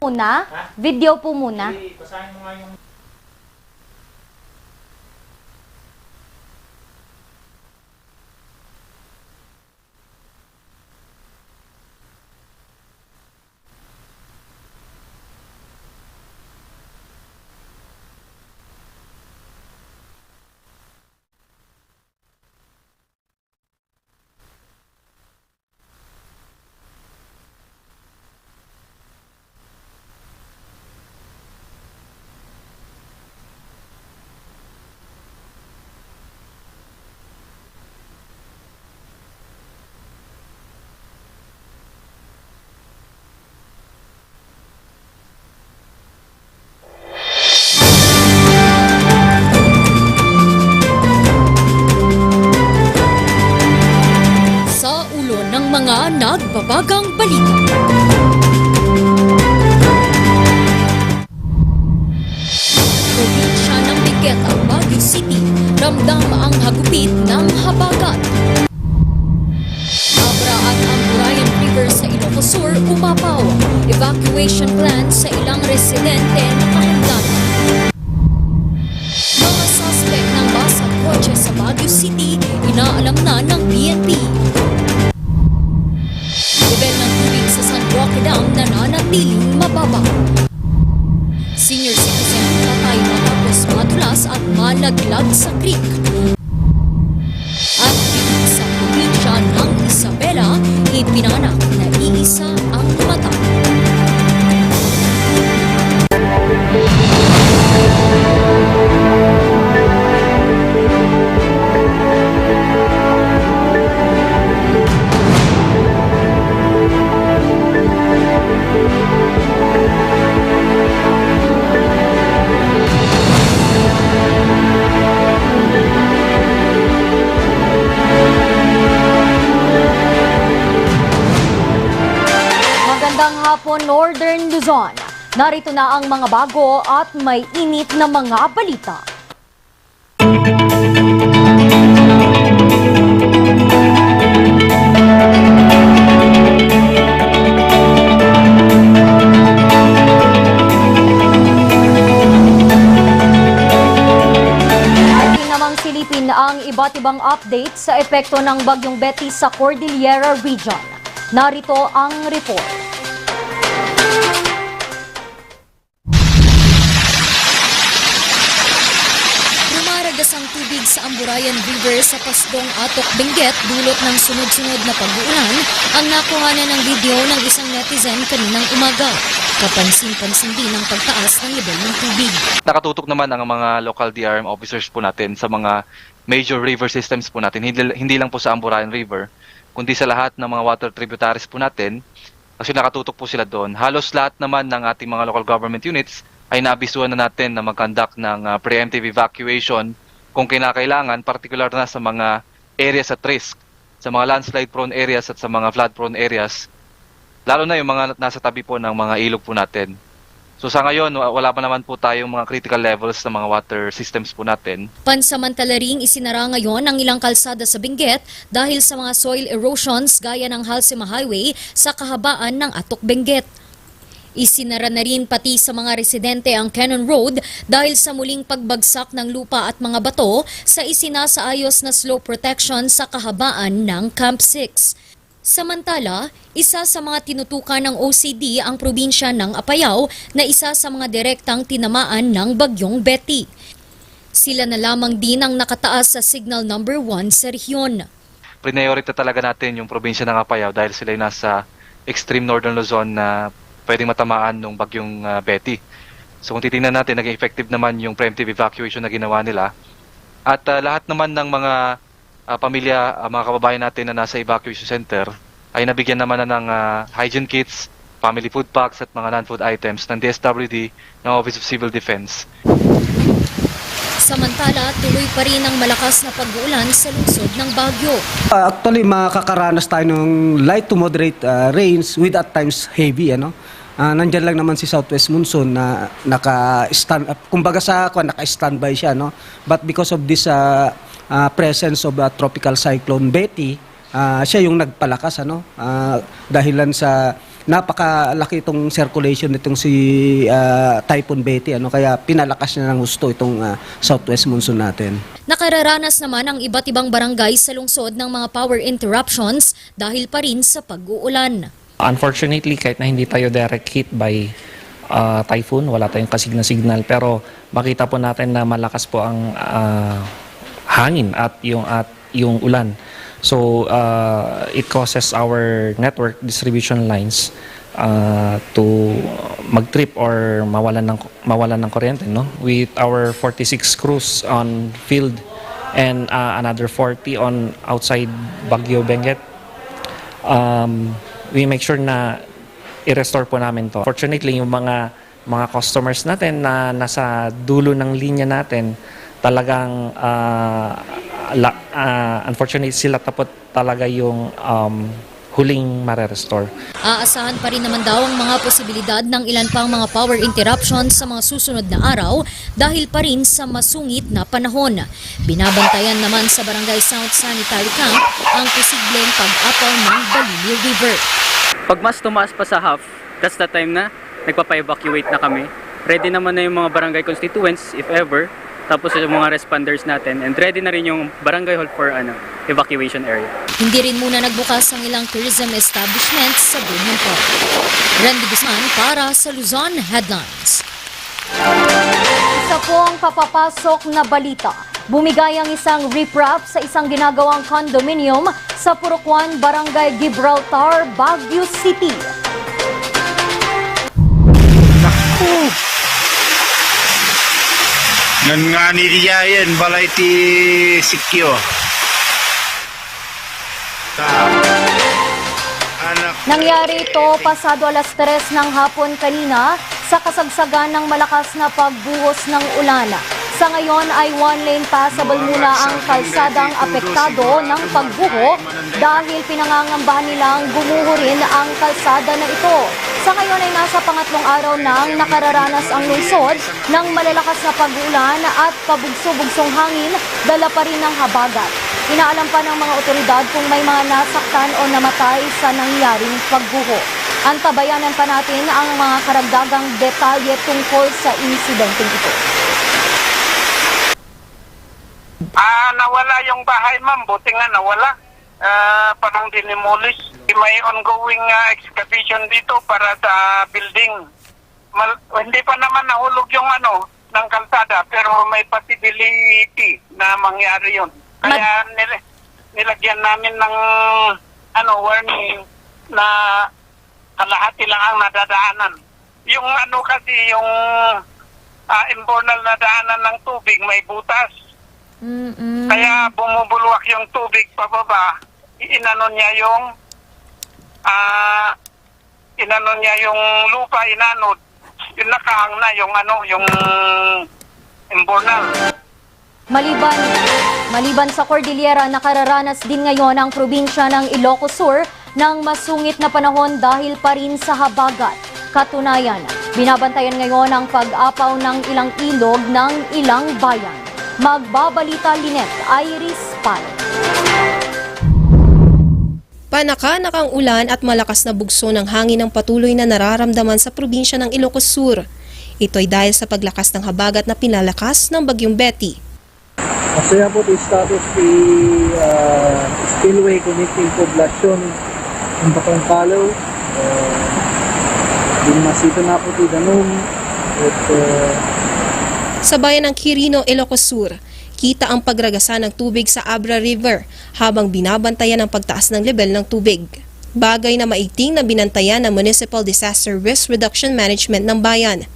Muna? Video po muna. Pasahin mo nga yung... Sa ulo ng mga nagbabagang balita. Probinsya ng Benguet ang Baguio City, ramdam ang hagupit ng habagat. Abra at Amburayan River sa Ilocos Sur umapaw. Evacuation plan sa ilang residente nakahanda na. Mga suspect ng bus at kotse sa Baguio City, inaalam na ng PNP. Level ng tubig sa San Roque Dam nananatiling mababa. Senior citizen patay matapos madulas at malaglag sa creek. At dito sa probinsya ng Isabela, ipinanak na iisa ang mata. Magandang hapon, Northern Luzon. Narito na ang mga bago at may init na mga balita. Ating namang silipin ang iba't ibang update sa epekto ng Bagyong Betty sa Cordillera Region. Narito ang report. Rumaragas ang tubig sa Amburayan River sa Pasdong Atok, Benguet dulot ng sunod-sunod na pag-uulan ang nakuhanan ng video ng isang netizen kaninang umaga. Kapansin-pansin din ang pagtaas ng level ng tubig. Nakatutok naman ang mga local DRM officers po natin sa mga major river systems po natin. Hindi lang po sa Amburayan River, kundi sa lahat ng mga water tributaries po natin. Actually nakatutok po sila doon. Halos lahat naman ng ating mga local government units ay naabisuhan na natin na mag-conduct ng preemptive evacuation kung kinakailangan, particular na sa mga areas at risk, sa mga landslide prone areas at sa mga flood prone areas, lalo na yung mga nasa tabi po ng mga ilog po natin. So sa ngayon, wala pa naman po tayong mga critical levels ng mga water systems po natin. Pansamantala ring isinara ngayon ang ilang kalsada sa Benguet dahil sa mga soil erosions gaya ng Halsema Highway sa kahabaan ng Atok, Benguet. Isinara na rin pati sa mga residente ang Cannon Road dahil sa muling pagbagsak ng lupa at mga bato sa isinasaayos na slope protection sa kahabaan ng Camp 6. Samantala, isa sa mga tinutukan ng OCD ang probinsya ng Apayao na isa sa mga direktang tinamaan ng Bagyong Betty. Sila na lamang din ang nakataas sa signal number 1 sa rehiyon. Priority talaga natin yung probinsya ng Apayao dahil sila yung nasa extreme northern Luzon na pwedeng matamaan ng Bagyong Betty. So kung titingnan natin, naging effective naman yung preemptive evacuation na ginawa nila. At lahat naman ng mga pamilya, mga kababayan natin na nasa evacuation center ay nabigyan naman na ng hygiene kits, family food packs at mga non-food items ng DSWD ng Office of Civil Defense. Samantala, tuloy pa rin ang malakas na pag-uulan sa lungsod ng Baguio. Actually, makakaranas tayo ng light to moderate rains with at times heavy. Nandyan lang naman si Southwest Monsoon na naka-standby siya. No? But because of this presence of Tropical Cyclone Betty, siya yung nagpalakas. Dahilan sa napakalaki itong circulation nitong si Typhoon Betty, kaya pinalakas niya ng gusto itong southwest monsoon natin. Nakararanas naman ang iba't ibang barangay sa lungsod ng mga power interruptions dahil pa rin sa pag-uulan. Unfortunately, kahit na hindi tayo direct hit by typhoon, wala tayong kasigna-signal, pero makita po natin na malakas po ang hangin at yung ulan. So it causes our network distribution lines to mag-trip or mawalan ng kuryente, no? With our 46 crews on field and another 40 on outside Baguio Benguet, we make sure na i-restore po namin to. Fortunately, yung mga customers natin na nasa dulo ng linya natin, talagang unfortunately sila tapos talaga yung huling mare-restore. Aasahan pa rin naman daw ang mga posibilidad ng ilan pang mga power interruptions sa mga susunod na araw dahil pa rin sa masungit na panahon. Binabantayan naman sa Barangay South Sanitary Camp ang posibleng pag-apaw ng Baliliw River. Pag mas tumaas pa sa half, that's the time na nagpapa-evacuate na kami. Ready naman na yung mga barangay constituents if ever, tapos yung mga responders natin, and ready na rin yung barangay hall for evacuation area. Hindi rin muna nagbukas ang ilang tourism establishments sa Bunyan Park. Randy Guzman para sa Luzon Headlines. Isa po ang papapasok na balita. Bumigay ang isang riprap sa isang ginagawang condominium sa Purokwan, Barangay Gibraltar, Baguio City. Nan nga ni Riyayan, balay ti Sikyo. Anak. Nangyari ito pasado alas 3 ng hapon kanina sa kasagsagan ng malakas na pagbuhos ng ulan. Sa ngayon ay one-lane passable muna ang kalsadang apektado ng pagbuho dahil pinangangambahan nilang gumuho rin ang kalsada na ito. Sa ngayon ay nasa pangatlong araw nang nakararanas ang lungsod ng malalakas na pag-ulan at pabugso-bugsong hangin, dala pa rin ng habagat. Inaalam pa ng mga otoridad kung may mga nasaktan o namatay sa nangyaring pagguho. Antabayanan pa natin ang mga karagdagang detalye tungkol sa insidenteng ito. Nawala yung bahay, ma'am. Buti nga nawala. Parang dinimulis. May ongoing excavation dito para sa building. Hindi pa naman nahulog yung ng kalsada, pero may possibility na mangyari yun. Kaya nilagyan namin ng warning na kalahati lang ang nadadaanan. Yung kasi yung imbornal na daanan ng tubig may butas. Kaya bumubulwak yung tubig pababa. Inano niya yung lupa, inanod. Yung nakahang na yung imbornal. Maliban sa Cordillera, nakararanas din ngayon ang probinsya ng Ilocos Sur ng masungit na panahon dahil pa rin sa habagat. Katunayan, binabantayan ngayon ang pag-apaw ng ilang ilog ng ilang bayan. Magbabalita Lynette Iris Pal. Panakanak ang ulan at malakas na bugso ng hangin ang patuloy na nararamdaman sa probinsya ng Ilocos Sur. Ito ay dahil sa paglakas ng habagat na pinalakas ng Bagyong Betty. Masaya po the status the spillway connecting poblasyon ng Batong Palo. Masito na po the Danum at sa bayan ng Quirino, Ilocos Sur, kita ang pagragasa ng tubig sa Abra River habang binabantayan ang pagtaas ng level ng tubig. Bagay na maigting na binantayan ng Municipal Disaster Risk Reduction Management ng bayan.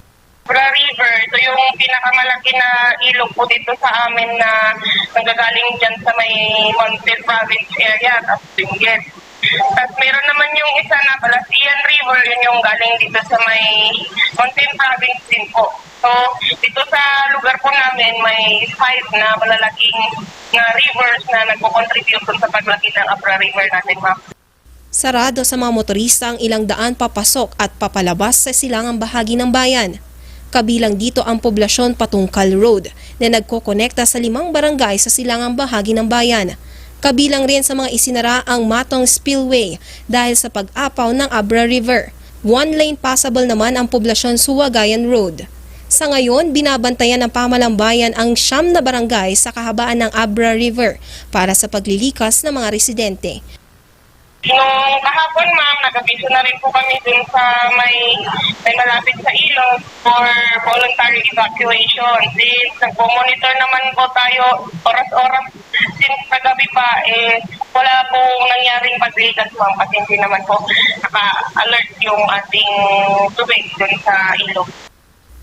Abra River, ito yung pinakamalaki na ilog po dito sa amin na nanggagaling dyan sa may Mountain Province area at Benguet. Tapos meron naman yung isa na Balasian River, yun yung galing dito sa may Mountain Province din po. So, dito sa lugar po namin, may 5 na malalaking na rivers na nagpo-contribute sa paglaki ng Abra River natin, ma'am. Sarado sa mga motorista ang ilang daan papasok at papalabas sa silangang bahagi ng bayan. Kabilang dito ang poblasyon Patungkal Road na nagkokonekta sa 5 barangay sa silangang bahagi ng bayan. Kabilang rin sa mga isinara ang Matong Spillway dahil sa pag-apaw ng Abra River. One-lane passable naman ang poblasyon Suwagayan Road. Sa ngayon, binabantayan ng pamahalang bayan ang 9 na barangay sa kahabaan ng Abra River para sa paglilikas ng mga residente. Nung kahapon, ma'am, nag-abiso na rin po kami dun sa may malapit sa ilog for voluntary evacuation. Since nagpo-monitor naman po tayo oras-oras since kagabi pa, wala po nangyaring paglikas, ma'am, kasi hindi naman po naka-alert yung ating tubig dun sa ilog.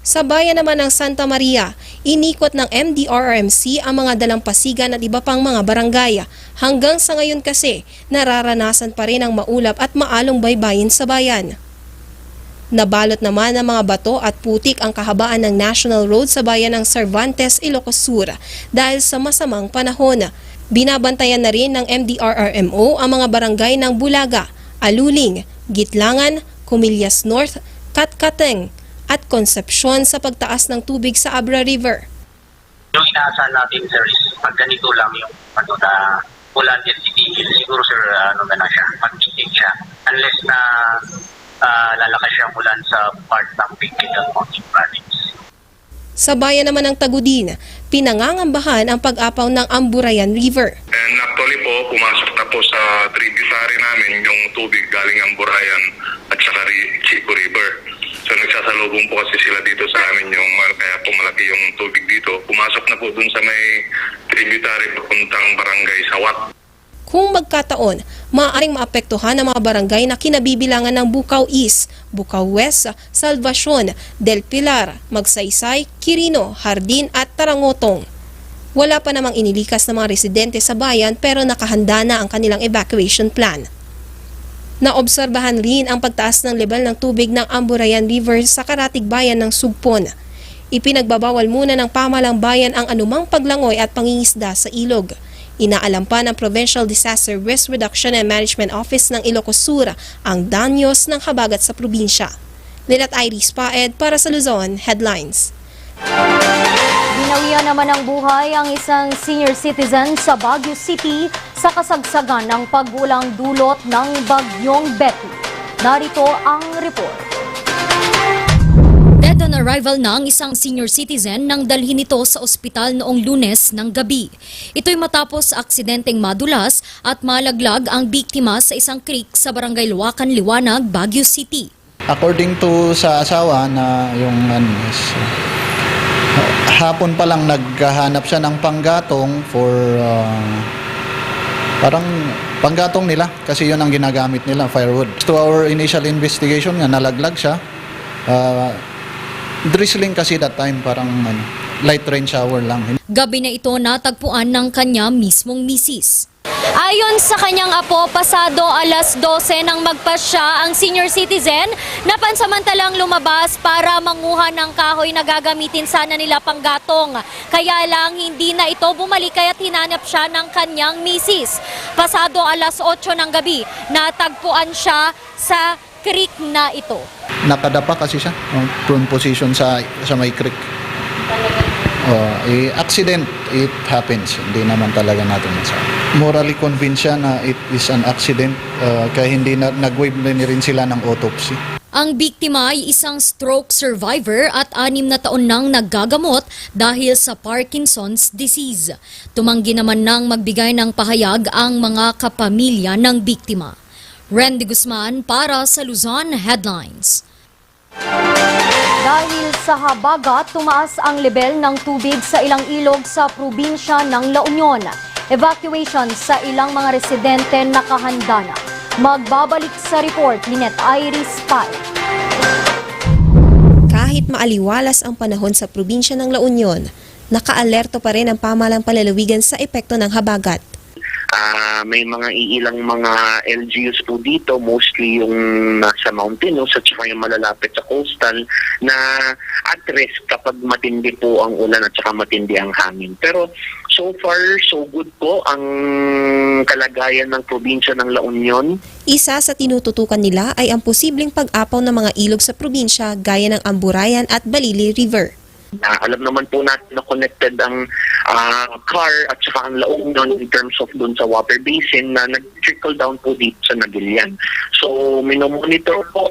Sa bayan naman ng Santa Maria, inikot ng MDRRMC ang mga dalampasigan at iba pang mga barangay. Hanggang sa ngayon kasi, nararanasan pa rin ang maulap at maalong baybayin sa bayan. Nabalot naman ng mga bato at putik ang kahabaan ng National Road sa bayan ng Cervantes, Ilocos Sur dahil sa masamang panahon. Binabantayan na rin ng MDRRMO ang mga barangay ng Bulaga, Aluling, Gitlangan, Comillas North, Katkateng, at Concepcion sa pagtaas ng tubig sa Abra River. Yung inaasahan natin, sir, is pag ganito lang yung na ulan yan siguro, sir, na lang siya, mag-ising siya. Unless na lalakas siyang ulan sa part ng Bicol Mountain Province. Sa bayan naman ng Tagudin, pinangangambahan ang pag-apaw ng Amburayan River. And actually po, pumasok na po sa tributary namin yung tubig galing Amburayan at saka Chico River. So nagsasalubong po kasi sila dito sa amin yung kaya po malaki yung tubig dito. Pumasok na po dun sa may tributary papuntang barangay Sawat. Kung magkataon, maaaring maapektuhan ang mga barangay na kinabibilangan ng Bukaw East, Bukaw West, Salvacion, Del Pilar, Magsaysay, Quirino, Hardin at Tarangotong. Wala pa namang inilikas ng mga residente sa bayan pero nakahanda na ang kanilang evacuation plan. Naobserbahan rin ang pagtaas ng level ng tubig ng Amburayan River sa karatig bayan ng Sugpon. Ipinagbabawal muna ng pamahalang bayan ang anumang paglangoy at pangingisda sa ilog. Inaalam pa ng Provincial Disaster Risk Reduction and Management Office ng Ilocos Sur ang danyos ng habagat sa probinsya. Lilat Iris Paed para sa Luzon Headlines. Binawian naman ng buhay ang isang senior citizen sa Baguio City sa kasagsagan ng pag-ulang dulot ng Bagyong Betty. Narito ang report. Dead on arrival na ang isang senior citizen nang dalhin ito sa ospital noong Lunes ng gabi. Ito'y matapos aksidenteng madulas at malaglag ang biktima sa isang creek sa barangay Luwakan, Liwanag, Baguio City. According to sa asawa na yung hapon pa lang naghahanap siya ng panggatong for parang panggatong nila kasi yun ang ginagamit nila, firewood. To our initial investigation nga nalaglag siya. Drizzling kasi that time, parang light rain shower lang. Gabi na ito natagpuan ng kanya mismong misis. Ayon sa kanyang apo, pasado alas 12 nang magpasya ang senior citizen na pansamantalang lumabas para manguha ng kahoy na gagamitin sana nila panggatong. Kaya lang hindi na ito bumalik kaya't hinanap siya ng kanyang misis. Pasado alas 8 ng gabi, natagpuan siya sa creek na ito. Nakadapa kasi siya, prone position sa may creek. Accident, it happens. Hindi naman talaga natin masabi. Morally convinced siya na it is an accident kaya hindi nag-waive na rin sila ng autopsy. Ang biktima ay isang stroke survivor at 6 na taon nang naggagamot dahil sa Parkinson's disease. Tumanggi naman nang magbigay ng pahayag ang mga kapamilya ng biktima. Randy Guzman para sa Luzon Headlines. Dahil sa habagat, tumaas ang level ng tubig sa ilang ilog sa probinsya ng La Union. Evacuation sa ilang mga residente nakahanda na. Magbabalik sa report ni Net Iris Pai. Kahit maaliwalas ang panahon sa probinsya ng La Union, nakaalerto pa rin ang pamahalang palalawigan sa epekto ng habagat. May mga iilang mga LGUs po dito, mostly yung nasa mountainous at saka yung malalapit sa coastal na at risk kapag matindi po ang ulan at saka matindi ang hangin. Pero so far, so good po ang kalagayan ng probinsya ng La Union. Isa sa tinututukan nila ay ang posibleng pag-apaw ng mga ilog sa probinsya gaya ng Amburayan at Balili River. Alam naman po natin na connected ang car at saka ang laong nun in terms of dun sa water basin na nag-trickle down po dito sa Nagilian. So, minomonitor po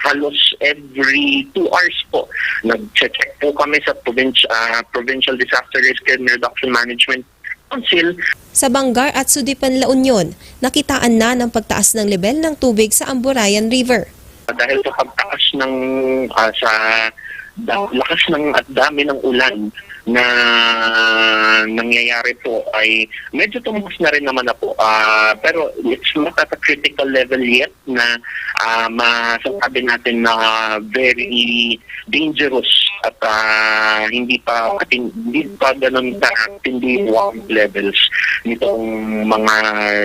halos every 2 hours po. Nag-check po kami sa Provincial Disaster Risk and Reduction Management Council. Sa Bangar at Sudipan, La Union, nakitaan na ng pagtaas ng level ng tubig sa Amburayan River. Dahil sa pagtaas ng lakas ng at dami ng ulan na nangyayari po ay medyo tumaas na rin naman na po. Pero it's not at a critical level yet na masasabi natin na very dangerous at hindi pa ganun katindi warm levels nitong mga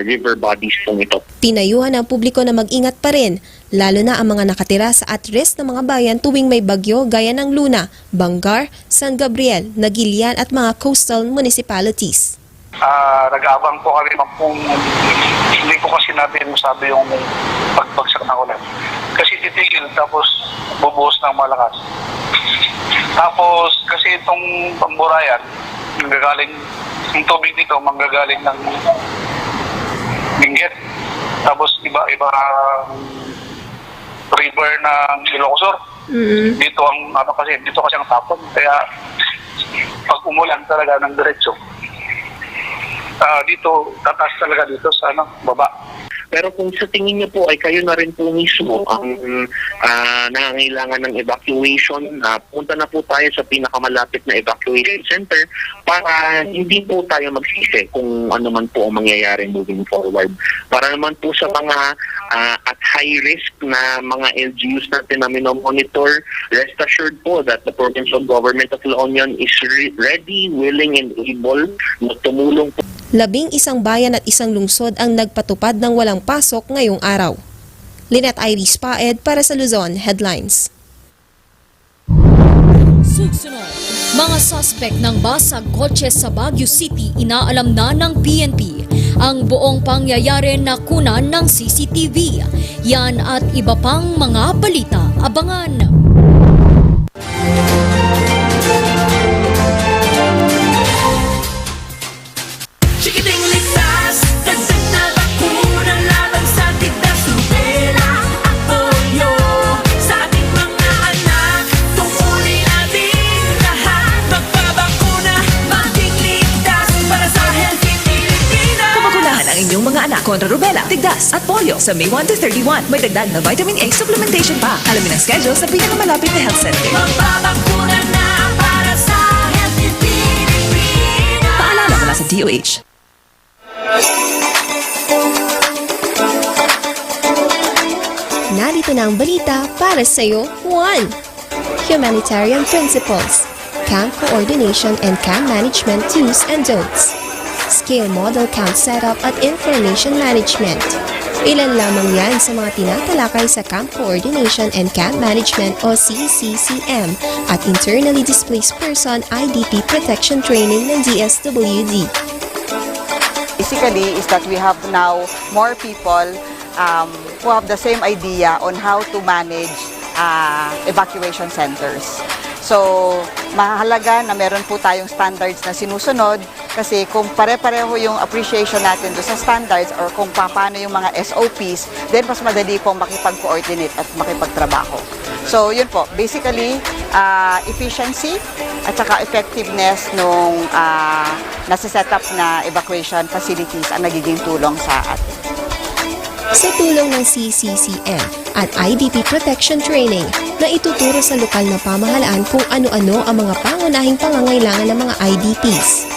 river bodies pong ito. Pinayuhan ang publiko na mag-ingat pa rin, lalo na ang mga nakatira sa at-risk ng mga bayan tuwing may bagyo gaya ng Luna, Bangar, San Gabriel, Nagilian at mga coastal municipalities. Nag-aabang po kami kung hindi po kasi natin masabi yung pagbagsak ng ulan. Kasi titigil tapos bubuhos ng malakas. Tapos kasi itong Pamburayan, yung tubig dito manggagaling ng Benguet. Tapos iba river ng Ilocos. Dito kasi ang tapon. Kaya pag umulan talaga ng diretso, dito tataas talaga dito sa baba. Pero kung sa tingin niyo po ay kayo na rin po mismo ang nangangailangan ng evacuation, punta na po tayo sa pinakamalapit na evacuation center para hindi po tayo magsisi kung ano man po ang mangyayari moving forward. Para naman po sa mga at high risk na mga LGUs natin na minomonitor, rest assured po that the provincial government of La Union is ready, willing and able na tumulong po. 11 bayan at 1 lungsod ang nagpatupad ng walang pasok ngayong araw. Lynette Iris Paed para sa Luzon Headlines. Sugsunod, mga suspect ng basag kotse sa Baguio City inaalam na ng PNP. Ang buong pangyayari na kunan ng CCTV. Yan at iba pang mga balita. Abangan! Kontra rubella, tigdas at polio sa May 1 to 31. May dagdag na vitamin A supplementation pa. Alamin ang schedule sa pinakamalapit na health center. Magbabakuna na para sa Healthy Pilipinas. Paalala mula sa DOH. Narito na ang balita para sa iyo. 1. Humanitarian Principles, Camp Coordination and Camp Management Do's and Don'ts. Scale Model Camp Setup at Information Management. Ilan lamang yan sa mga tinatalakay sa Camp Coordination and Camp Management o CCCM at Internally Displaced Person IDP Protection Training ng DSWD. Basically is that we have now more people who have the same idea on how to manage evacuation centers. So, mahalaga na meron po tayong standards na sinusunod kasi kung pare-pareho yung appreciation natin do sa standards or kung paano yung mga SOPs, then mas madali pong makipag-coordinate at makipagtrabaho. So, yun po. Basically, efficiency at saka effectiveness nung nasa-set up na evacuation facilities ang nagiging tulong sa atin. Sa tulong ng CCCM at IDP Protection Training na ituturo sa lokal na pamahalaan kung ano-ano ang mga pangunahing pangangailangan ng mga IDPs.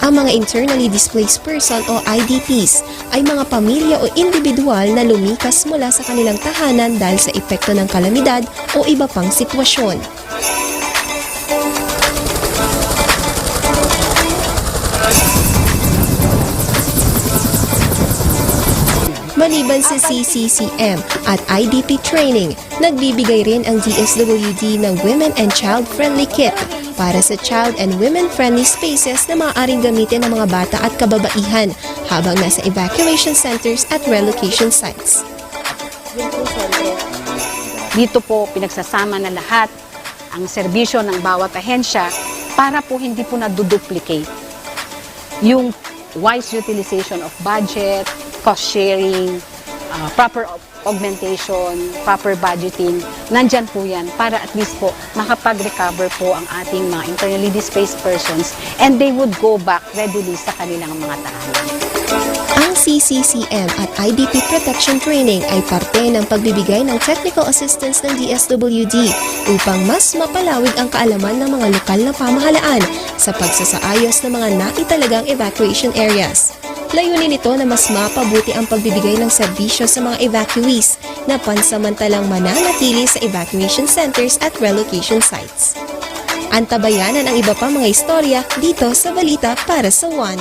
Ang mga internally displaced person o IDPs ay mga pamilya o individual na lumikas mula sa kanilang tahanan dahil sa epekto ng kalamidad o iba pang sitwasyon. Maliban sa CCCM at IDP training, nagbibigay rin ang DSWD ng Women and Child-Friendly Kit para sa child and women-friendly spaces na maaaring gamitin ng mga bata at kababaihan habang nasa evacuation centers at relocation sites. Dito po pinagsasama na lahat ang serbisyo ng bawat ahensya para po hindi po naduduplicate yung wise utilization of budget, cost sharing, proper augmentation, proper budgeting. Nandyan po yan para at least po makapag-recover po ang ating mga internally displaced persons and they would go back readily sa kanilang mga tahanan. Ang CCCM at IDP Protection Training ay parte ng pagbibigay ng technical assistance ng DSWD upang mas mapalawig ang kaalaman ng mga lokal na pamahalaan sa pagsasaayos ng mga naitalagang evacuation areas. Layunin nito na mas mapabuti ang pagbibigay ng serbisyo sa mga evacuees na pansamantalang mananatili sa evacuation centers at relocation sites. Antabayanan ang iba pang mga istorya dito sa Balita para sa One.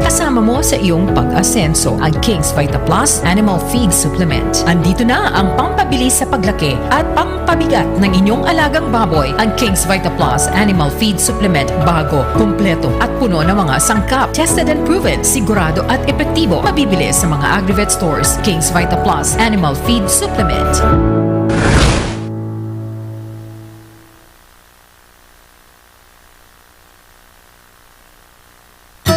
Kasama mo sa iyong pag-asenso ang King's Vita Plus Animal Feed Supplement. Andito na ang pampabilis sa paglaki at pampabigat ng inyong alagang baboy. Ang King's Vita Plus Animal Feed Supplement bago, kumpleto at puno ng mga sangkap. Tested and proven, sigurado at epektibo. Mabibili sa mga Agrivet stores. King's Vita Plus Animal Feed Supplement.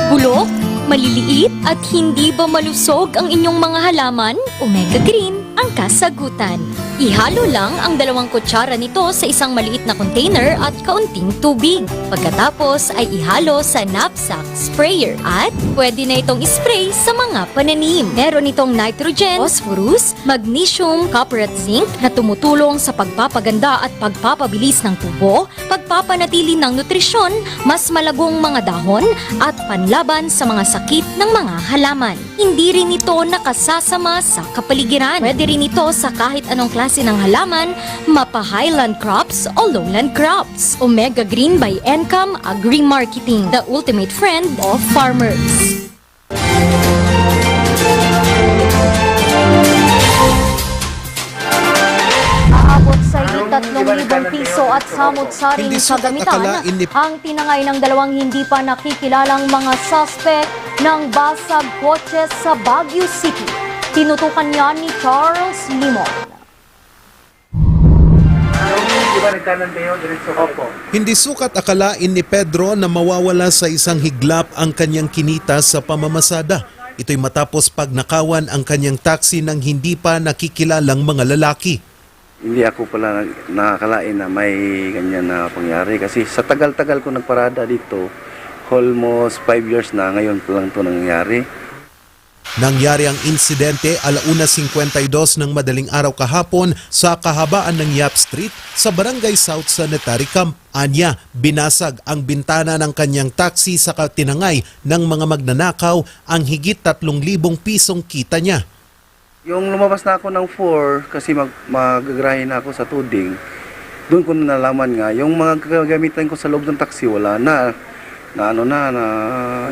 Bulok, maliliit at hindi ba malusog ang inyong mga halaman? Omega Green ang kasagutan. Ihalo lang ang 2 kutsara nito sa isang maliit na container at kaunting tubig. Pagkatapos ay ihalo sa knapsack sprayer at pwede na itong spray sa mga pananim. Meron itong nitrogen, phosphorus, magnesium, copper at zinc na tumutulong sa pagpapaganda at pagpapabilis ng tubo, pagpapanatili ng nutrisyon, mas malagong mga dahon at panlaban sa mga sakit ng mga halaman. Hindi rin ito nakasasama sa kapaligiran. Pwede rin ito sa kahit anong klase ng halaman, mapa highland crops o lowland crops. Omega Green by Encam Agri-Marketing, the ultimate friend of farmers. Aabot sa 3,000 piso at samot-saring kagamitan ang tinangay ng 2 hindi pa nakikilalang mga suspect ng basag kotse sa Baguio City. Tinutukan niya ni Charles Limon. Hindi sukat akalain ni Pedro na mawawala sa isang higlap ang kanyang kinita sa pamamasada. Ito'y matapos pagnakawan ang kanyang taxi ng hindi pa nakikilalang mga lalaki. Hindi ako pala nakakalain na may ganyan na pangyari kasi sa tagal-tagal ko nagparada dito, almost 5 years na, ngayon pa lang ito nangyari. Nangyari ang insidente 1:52 ng madaling araw kahapon sa kahabaan ng Yap Street sa Barangay South Sanitary Camp. Anya, binasag ang bintana ng kanyang taxi sa katinangay ng mga magnanakaw ang higit 3,000 pisong kita niya. Yung lumabas na ako ng 4 kasi magagrahe na ako sa tuding, doon ko nalaman nga, yung mga gagamitan ko sa loob ng taxi wala na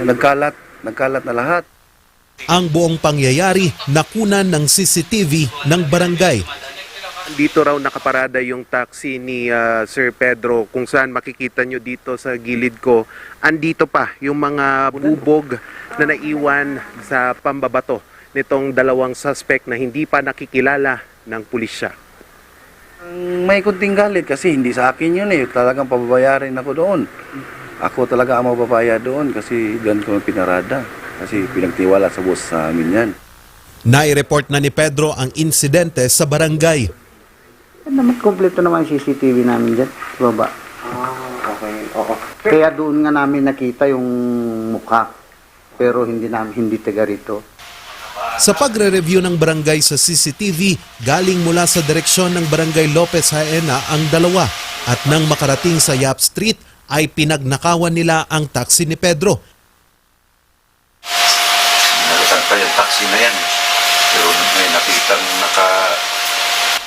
nagkalat na lahat. Ang buong pangyayari nakunan ng CCTV ng barangay. Dito raw nakaparada yung taxi ni Sir Pedro kung saan makikita nyo dito sa gilid ko. Andito pa yung mga bubog na naiwan sa pambabato nitong 2 suspect na hindi pa nakikilala ng pulisya. May kunting galit kasi hindi sa akin yun eh. Talagang pababayarin ako doon. Ako talaga ang mababaya doon kasi doon ko pinarada. Kasi pinagtiwala sa boss sa amin yan. Nai-report na ni Pedro ang insidente sa barangay. Kompleto naman yung CCTV namin dyan, sa baba. Okay. Oo. Kaya doon nga namin nakita yung mukha, pero hindi taga rito. Sa pagre-review ng barangay sa CCTV, galing mula sa direksyon ng Barangay Lopez Haena ang 2 at nang makarating sa Yap Street ay pinagnakawan nila ang taxi ni Pedro. Nakasagpa yung taxi na yan. Pero may nakitang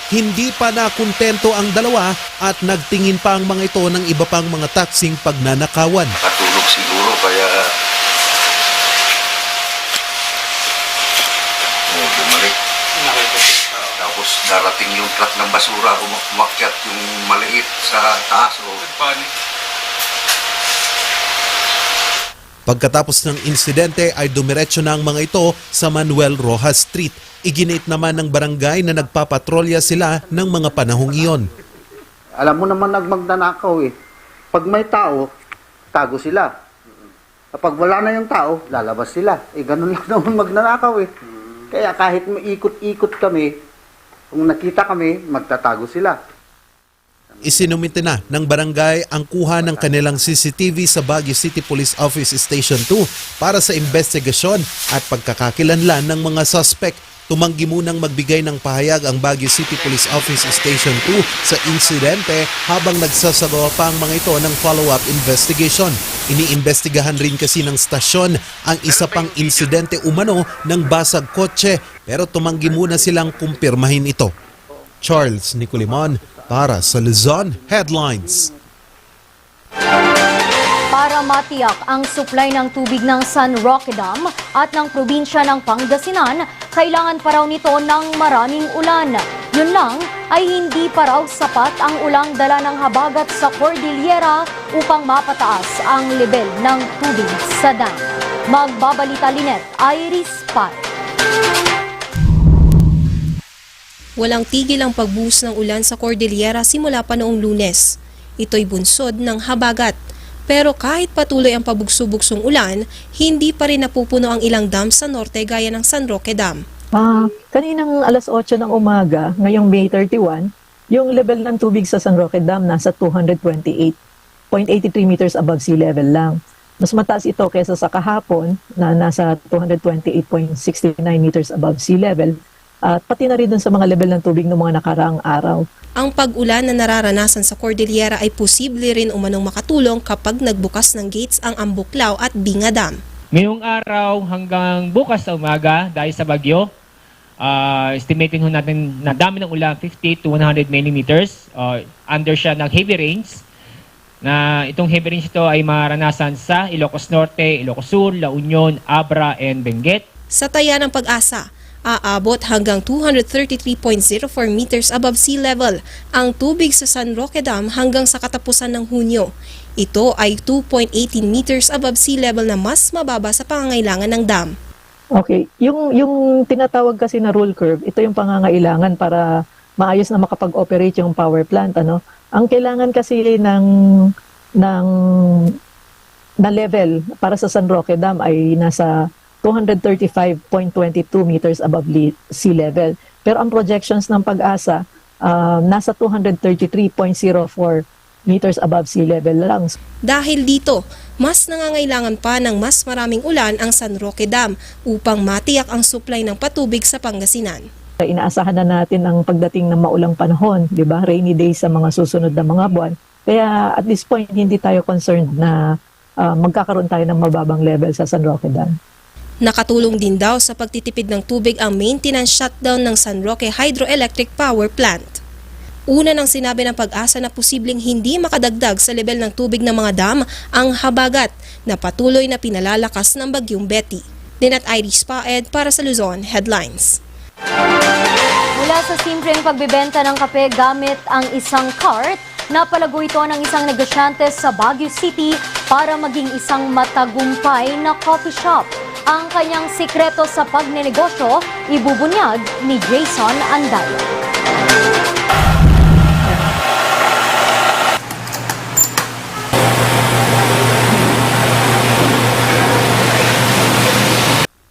Hindi pa nakontento ang dalawa at nagtingin pa ang mga ito ng iba pang mga taksing pagnanakawan. Nakatulog siguro kaya bumalik. Tapos darating yung truck ng basura, umakyat yung maliit sa taas. Pagkatapos ng insidente ay dumiretso na ang mga ito sa Manuel Rojas Street. Iginit naman ng barangay na nagpapatrolya sila ng mga panahong iyon. Alam mo naman nagmagnanakaw eh. Pag may tao, tago sila. Kapag wala na yung tao, lalabas sila. Ganun lang naman magnanakaw eh. Kaya kahit maikot-ikot kami, kung nakita kami, magtatago sila. Isinumite na ng barangay ang kuha ng kanilang CCTV sa Baguio City Police Office Station 2 para sa investigasyon at pagkakakilanlan ng mga suspect. Tumanggi munang magbigay ng pahayag ang Baguio City Police Office Station 2 sa insidente habang nagsasagawa pa ang mga ito ng follow-up investigation. Iniimbestigahan rin kasi ng stasyon ang isa pang insidente umano ng basag kotse pero tumanggi muna silang kumpirmahin ito. Charles Nicolimon para sa Luzon Headlines. Para matiyak ang supply ng tubig ng San Roque Dam at ng probinsya ng Pangasinan, kailangan pa raw nito ng maraming ulan. Yun lang ay hindi pa raw sapat ang ulang dala ng habagat sa Cordillera upang mapataas ang level ng tubig sa dam. Magbabalita Linet Iris Pat. Walang tigil ang pagbuhos ng ulan sa Cordillera simula pa noong Lunes. Ito'y bunsod ng habagat. Pero kahit patuloy ang pabugso-bugsong ulan, hindi pa rin napupuno ang ilang dam sa norte gaya ng San Roque Dam. Kaninang alas 8 ng umaga, ngayong May 31, yung level ng tubig sa San Roque Dam nasa 228.83 meters above sea level lang. Mas mataas ito kaysa sa kahapon na nasa 228.69 meters above sea level. At pati na rin dun sa mga level ng tubig ng mga nakaraang araw. Ang pag-ulan na nararanasan sa Cordillera ay posible rin umanong makatulong kapag nagbukas ng gates ang Ambuklao at Binga Dam. Ngayong araw hanggang bukas sa umaga dahil sa bagyo, estimating ho natin na dami ng ulan 50 to 100 millimeters. Under siya ng heavy rains. Na itong heavy rains ito ay maranasan sa Ilocos Norte, Ilocos Sur, La Union, Abra, and Benguet. Sa taya ng Pag-asa, aabot hanggang 233.04 meters above sea level ang tubig sa San Roque Dam hanggang sa katapusan ng Hunyo. Ito ay 2.18 meters above sea level na mas mababa sa pangangailangan ng dam. Okay, yung tinatawag kasi na rule curve, ito yung pangangailangan para maayos na makapag-operate yung power plant. Ang kailangan kasi na level para sa San Roque Dam ay nasa 235.22 meters above sea level. Pero ang projections ng Pag-asa, nasa 233.04 meters above sea level lang. Dahil dito, mas nangangailangan pa ng mas maraming ulan ang San Roque Dam upang matiyak ang supply ng patubig sa Pangasinan. Inaasahan na natin ang pagdating ng maulang panahon, di ba? Rainy days sa mga susunod na mga buwan. Kaya at this point, hindi tayo concerned na magkakaroon tayo ng mababang level sa San Roque Dam. Nakatulong din daw sa pagtitipid ng tubig ang maintenance shutdown ng San Roque Hydroelectric Power Plant. Una nang sinabi ng Pag-asa na posibleng hindi makadagdag sa level ng tubig ng mga dam ang habagat na patuloy na pinalalakas ng bagyong Betty. Dinat Iris Paed para sa Luzon Headlines. Mula sa simpleng pagbebenta ng kape gamit ang isang cart, napalago ito ng isang negosyante sa Baguio City para maging isang matagumpay na coffee shop. Ang kanyang sikreto sa pagnenegosyo, ibubunyag ni Jason Andayo.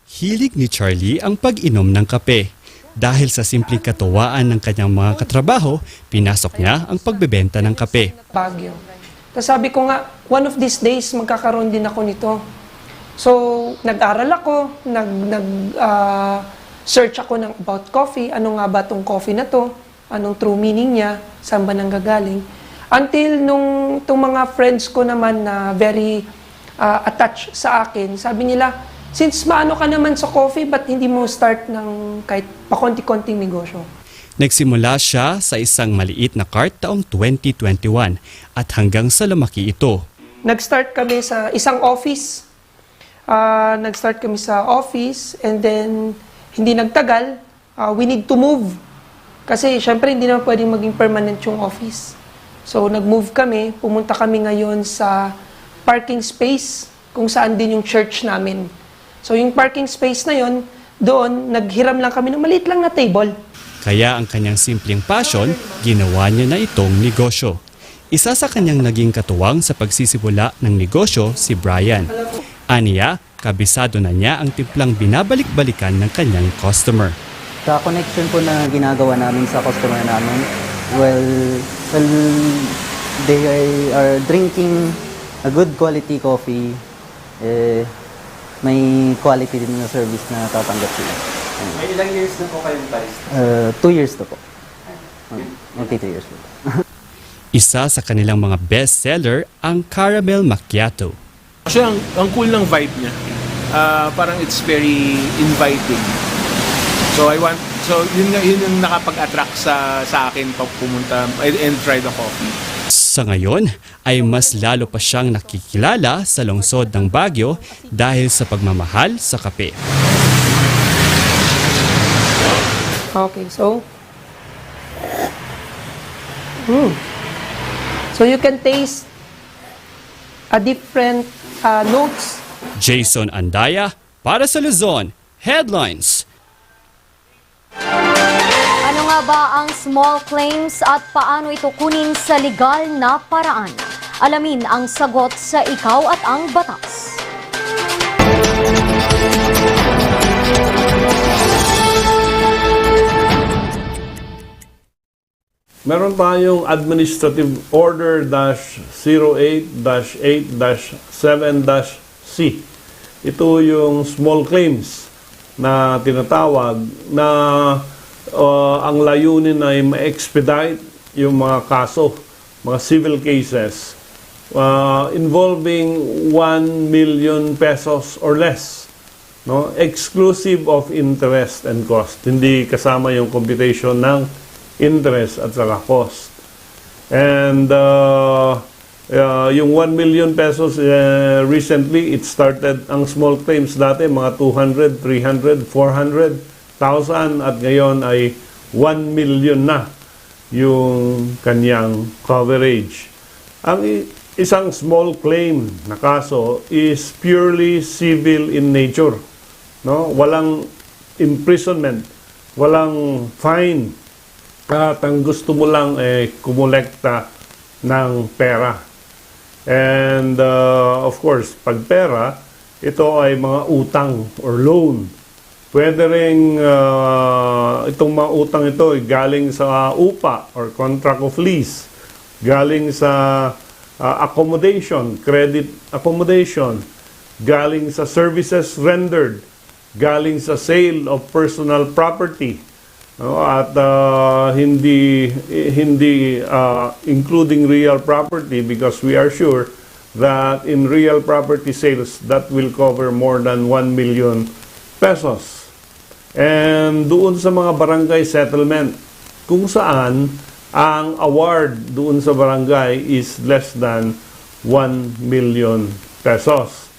Hilig ni Charlie ang pag-inom ng kape. Dahil sa simpleng katuwaan ng kanyang mga katrabaho, pinasok niya ang pagbebenta ng kape. Baguio. Tapos sabi ko nga, one of these days magkakaroon din ako nito. So, nag-aral ako, search ako ng about coffee, ano nga ba itong coffee na to, anong true meaning niya, saan ba nanggagaling. Until itong mga friends ko naman na very attached sa akin, sabi nila, since maano ka naman sa coffee, ba't hindi mo start ng kahit pakonti-konting negosyo? Nagsimula siya sa isang maliit na cart taong 2021 at hanggang sa lumaki ito. Nag-start kami sa isang office. And then hindi nagtagal, we need to move. Kasi syempre hindi naman pwedeng maging permanent yung office. So nag-move kami, pumunta kami ngayon sa parking space kung saan din yung church namin. So yung parking space na yon, doon naghiram lang kami ng maliit lang na table. Kaya ang kanyang simpleng passion, ginawa niya na itong negosyo. Isa sa kanyang naging katuwang sa pagsisimula ng negosyo si Brian. Aniya, kabisado na niya ang timplang binabalik-balikan ng kanyang customer. Sa connection po na ginagawa namin sa customer namin, well, they are drinking a good quality coffee. May quality din na service na tatanggap sila. May ilang years na po kayong barista? 2 years na po. Okay, 3 years po. Isa sa kanilang mga best-seller ang Caramel Macchiato. Kasi ang cool ng vibe niya. Parang it's very inviting. So yun yung nakapag-attract sa akin pag pumunta and try the coffee. Sa ngayon ay mas lalo pa siyang nakikilala sa lungsod ng Baguio dahil sa pagmamahal sa kape. Okay, so you can taste a different notes. Jason Andaya para sa Luzon Headlines. Ano nga ba ang small claims at paano ito kunin sa legal na paraan? Alamin ang sagot sa Ikaw at ang Batas. Meron tayong Administrative Order -08-8-7-C. Ito yung small claims na tinatawag na ang layunin ay ma-expedite yung mga kaso, mga civil cases involving 1 million pesos or less, no? Exclusive of interest and cost. Hindi kasama yung computation ng interest at saka cost. And yung 1 million pesos recently, it started, ang small claims dati mga 200, 300, 400,000 at ngayon ay 1 million na yung kanyang coverage. Ang isang small claim na kaso is purely civil in nature, no? Walang imprisonment, walang fine. At ang gusto mo lang kumolekta ng pera. And of course, pag pera, ito ay mga utang or loan. Pwede rin itong mga utang ito ay galing sa upa or contract of lease, galing sa accommodation, credit accommodation, galing sa services rendered, galing sa sale of personal property, no? At hindi including real property, because we are sure that in real property sales that will cover more than 1 million pesos. And doon sa mga barangay settlement, kung saan ang award doon sa barangay is less than 1 million pesos.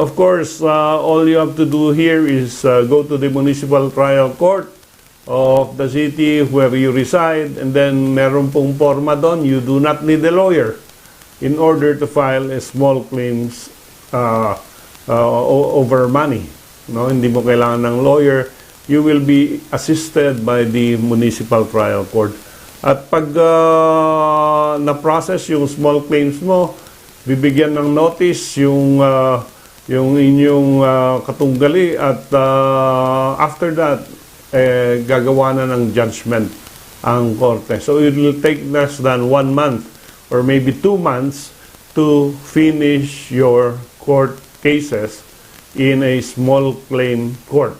Of course, all you have to do here is go to the municipal trial court of the city where you reside, and then meron pong forma doon. You do not need a lawyer in order to file a small claims over money. No, hindi mo kailangan ng lawyer. You will be assisted by the municipal trial court. At pag na-process yung small claims mo, bibigyan ng notice yung inyong katunggali, at after that, gagawa na ng judgment ang korte. So it will take less than 1 month or maybe 2 months to finish your court cases in a small claim court.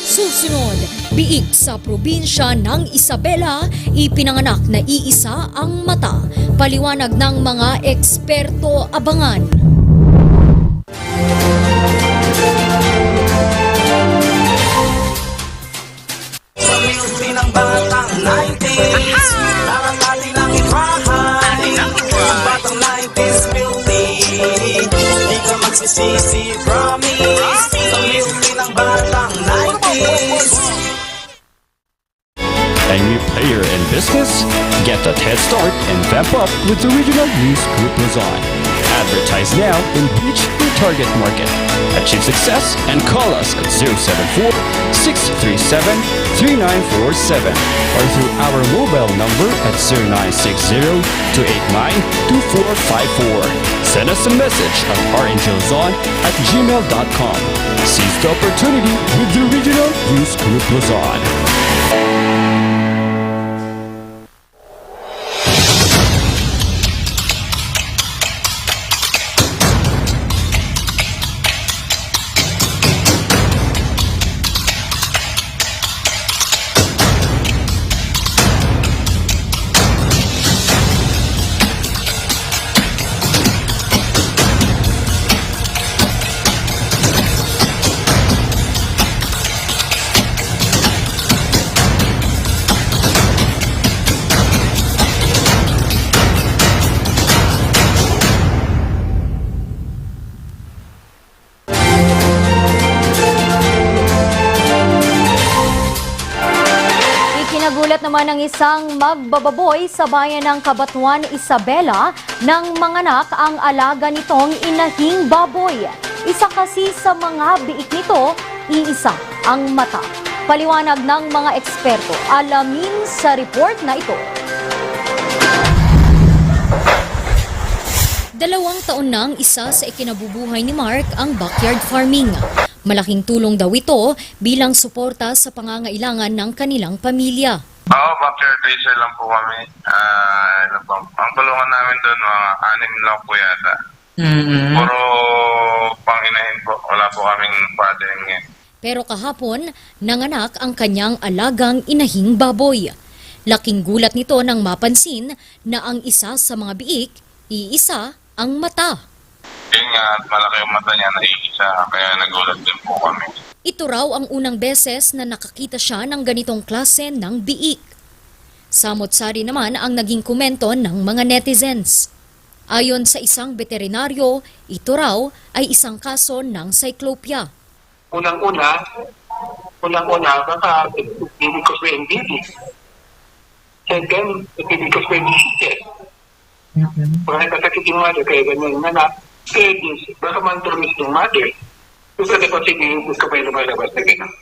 Susunod, Biik sa probinsya ng Isabela, ipinanganak na iisa ang mata. Paliwanag ng mga eksperto, abangan. Sa milky ng batang 90s, parang natin ang ibahay. Ang batang 90s milky, di ka magsisisi, promise. Sa milky ng batang 90s. Angry player in business? Get that head start and vamp up with the Regional News Group Luzon. Advertise now in each your target market. Achieve success and call us at 074-637-3947 or through our mobile number at 0960-289-2454. Send us a message at rngluzon@gmail.com. Seize the opportunity with the Regional News Group Luzon. Nagulat naman ng isang magbababoy sa bayan ng Cabatuan, Isabela nang manganak ang alaga nitong inahing baboy. Isa kasi sa mga biik nito, iisa ang mata. Paliwanag ng mga eksperto, alamin sa report na ito. 2 taon na ang isa sa ikinabubuhay ni Mark ang backyard farming. Malaking tulong daw ito bilang suporta sa pangangailangan ng kanilang pamilya. Backyard racer lang po kami. Ang tulungan namin doon, mga 6 lang po yata. Puro panginahin po. Wala po kaming fathering eh. Pero kahapon, nanganak ang kanyang alagang inahing baboy. Laking gulat nito nang mapansin na ang isa sa mga biik, iisa ang mata. Yun nga, malaki yung mata niya na iisa, kaya nagulat din po kami. Ito raw ang unang beses na nakakita siya ng ganitong klase ng biik. Samot-sari naman ang naging komento ng mga netizens. Ayon sa isang veterinaryo, ito raw ay isang kaso ng cyclopia. Unang-una, baka ibig ko sa NBD. Second, ibig ko sa NBD. Baka nagkasakit yung mother, kaya ganyan na. Third is, baka man-termis yung mother.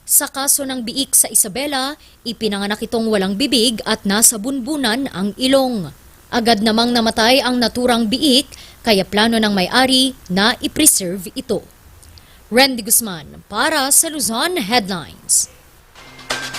Sa kaso ng biik sa Isabela, ipinanganak itong walang bibig at nasa bunbunan ang ilong. Agad namang namatay ang naturang biik, kaya plano ng may-ari na i-preserve ito. Randy Guzman para sa Luzon Headlines.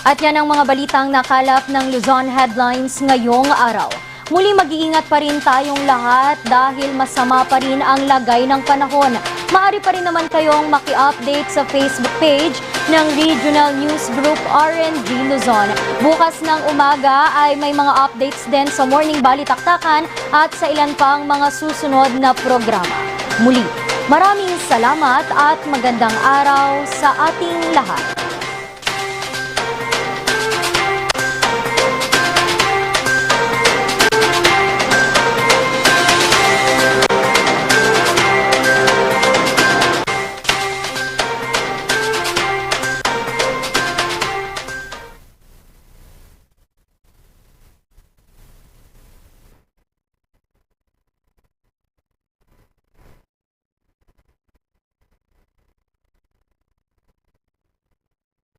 At yan ang mga balitang nakalap ng Luzon Headlines ngayong araw. Muli mag-iingat pa rin tayong lahat dahil masama pa rin ang lagay ng panahon. Maaari pa rin naman kayong maki-update sa Facebook page ng Regional News Group RNG Luzon. Bukas ng umaga ay may mga updates din sa Morning Balitaktakan at sa ilan pang mga susunod na programa. Muli, maraming salamat at magandang araw sa ating lahat.